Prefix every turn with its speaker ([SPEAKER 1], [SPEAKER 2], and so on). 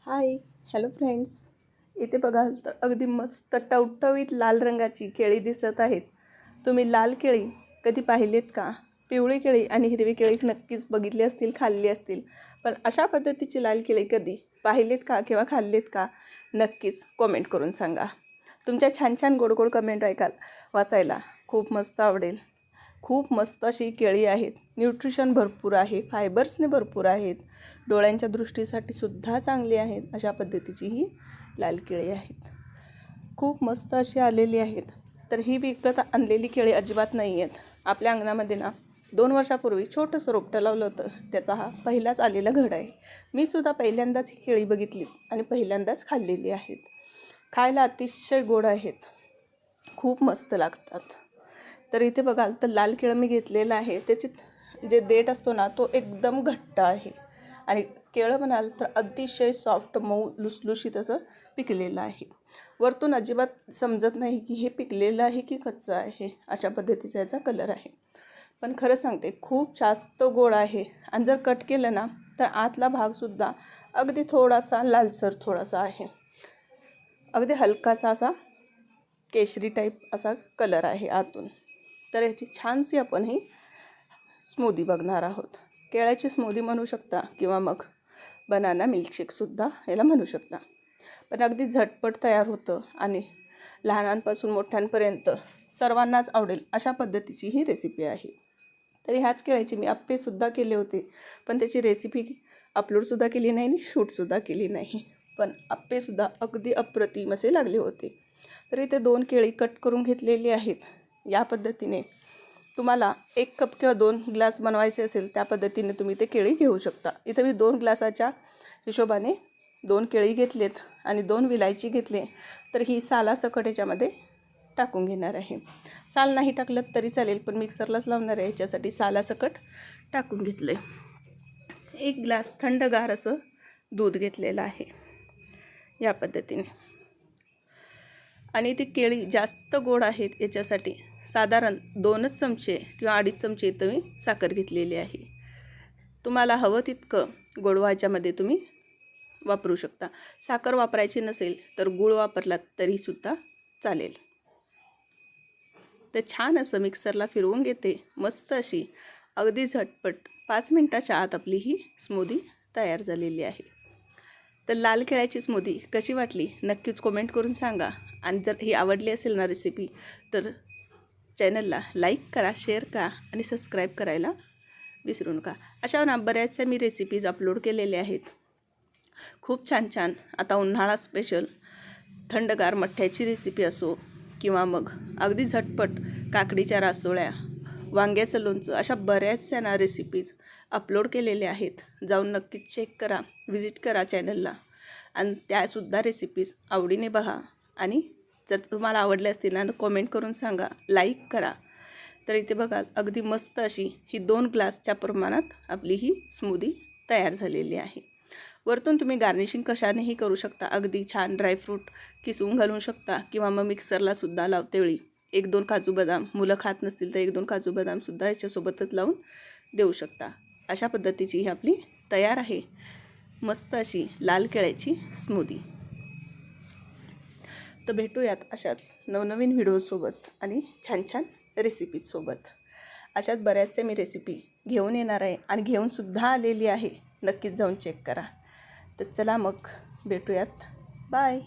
[SPEAKER 1] Hi hello friends, इथे बघाल तर अगदी मस्त टवटवीत लाल रंगाची केळी दिसत आहेत. तुम्ही लाल केळी कधी पाहिलेत का? पिवळी केळी आणि हिरवी केळी नक्कीच बघितली असतील, खाल्ली असतील, पण अशा पद्धतीची लाल केळी कधी पाहिलेत का किंवा खाल्लीत का? नक्कीच कमेंट करून सांगा. तुमच्या छान छान गोड गोड कमेंट वाचायला खूप मस्त आवडेल. खूप मस्त अशी केळी आहेत. न्यूट्रिशन भरपूर आहे, फायबर्सने भरपूर आहेत, डोळ्यांच्या दृष्टीसाठी सुद्धा चांगली आहेत. अशा पद्धतीची ही लाल केळी आहेत. खूप मस्त अशी आलेली आहेत. तर ही विकत आणलेली केळी अजिबात नाही आहेत. आपल्या अंगणामध्ये ना 2 वर्षापूर्वी छोटंसं रोपटं लावलं होतं. त्याचा हा पहिलाच आलेला घड आहे. मी सुद्धा पहिल्यांदाच ही केळी बघितली आणि पहिल्यांदाच खाल्लेली आहेत. खायला अतिशय गोड आहेत, खूप मस्त लागतात. तर इथे बघाल तर लाल केळं मी घेतलेलं आहे. त्याची जे देठ असतो ना तो एकदम घट्ट आहे आणि केळं म्हणाल तर अतिशय सॉफ्ट, मऊ, लुसलुशीत असं पिकलेलं आहे. वरतून अजिबात समजत नाही की हे पिकलेलं आहे की कच्चं आहे. अशा पद्धतीचा याचा कलर आहे. पण खरं सांगते खूप जास्त गोड आहे आणि जर कट केलं ना तर आतला भागसुद्धा अगदी थोडासा लालसर थोडासा आहे. अगदी हलकासा असा केशरी टाईप असा कलर आहे आतून. तर याची छानशी आपण ही स्मूदी बघणार आहोत. केळ्याची स्मूदी म्हणू शकता किंवा मग बनाना मिल्कशेकसुद्धा याला म्हणू शकता. पण अगदी झटपट तयार होतं आणि लहानांपासून मोठ्यांपर्यंत सर्वांनाच आवडेल अशा पद्धतीची ही रेसिपी आहे. तर ह्याच केळ्याची मी अप्पेसुद्धा केले होते, पण त्याची रेसिपी अपलोडसुद्धा केली नाही आणि शूटसुद्धा केली नाही. पण अप्पेसुद्धा अगदी अप्रतिम असे लागले होते. तर इथे 2 केळी कट करून घेतलेली आहेत. या पद्धतीने तुम्हाला 1 कप किंवा 2 ग्लास बनवायचे असेल त्या पद्धतीने तुम्ही ते केळी घेऊ शकता. इथं मी 2 ग्लासाच्या हिशोबाने 2 केळी घेतलेत आणि 2 विलायची घेतले. तर ही सालासकट याच्यामध्ये टाकून घेणार आहे. साल नाही टाकलं तरी चालेल, पण मिक्सरलाच लावणार आहे, ह्याच्यासाठी सालासकट टाकून घेतलं आहे. 1 ग्लास थंडगार असं दूध घेतलेलं आहे या पद्धतीने. आणि ती केळी जास्त गोड आहेत याच्यासाठी साधारण 2 चमचे किंवा 2.5 चमचे तुम्ही साखर घेतलेली आहे. तुम्हाला हवं तितकं गोडवा याच्यामध्ये तुम्ही वापरू शकता. साखर वापरायची नसेल तर गूळ वापरलात तरीसुद्धा चालेल. तर छान असं मिक्सरला फिरवून घेते. मस्त अशी अगदी झटपट 5 मिनटाच्या आत आपली ही स्मूदी तयार झालेली आहे. तर लाल केळ्याची स्मूदी कशी वाटली नक्कीच कमेंट करून सांगा. आणि जर ही आवडली असेल ना रेसिपी तर चॅनलला लाईक करा, शेअर करा आणि सबस्क्राईब करायला विसरू नका. अशा ना बऱ्याचशा मी रेसिपीज अपलोड केलेल्या आहेत. खूप छान छान. आता उन्हाळा स्पेशल थंडगार मठ्ठ्याची रेसिपी असो किंवा मग अगदी झटपट काकडीच्या रासोळ्या, वांग्याचं लोणचं, अशा बऱ्याचशा ना रेसिपीज अपलोड केलेल्या आहेत. जाऊन नक्कीच चेक करा, विजिट करा चॅनलला आणि त्यासुद्धा रेसिपीज आवडीने बघा. आणि जर तुम्हाला आवडले असतील ना तर कमेंट करून सांगा, लाईक करा. तर इथे बघा अगदी मस्त अशी ही 2 ग्लासच्या प्रमाणात आपली ही स्मूदी तयार झालेली आहे. वरतून तुम्ही गार्निशिंग कशानेही करू शकता. अगदी छान ड्रायफ्रूट किसून घालू शकता किंवा मग मिक्सरलासुद्धा लावते वेळी 1-2 काजू बदाम, मुलं खात नसतील तर 1-2 काजू बदामसुद्धा याच्यासोबतच लावून देऊ शकता. अशा पद्धतीची ही आपली तयार आहे मस्त अशी लाल केळ्याची स्मूदी. तर भेटूयात अशाच नवनवीन व्हिडिओसोबत आणि छान छान रेसिपीजसोबत. अशाच बऱ्याचशा मी रेसिपी घेऊन येणार आहे आणि घेऊनसुद्धा आलेली आहे. नक्कीच जाऊन चेक करा. तर चला मग भेटूयात. बाय.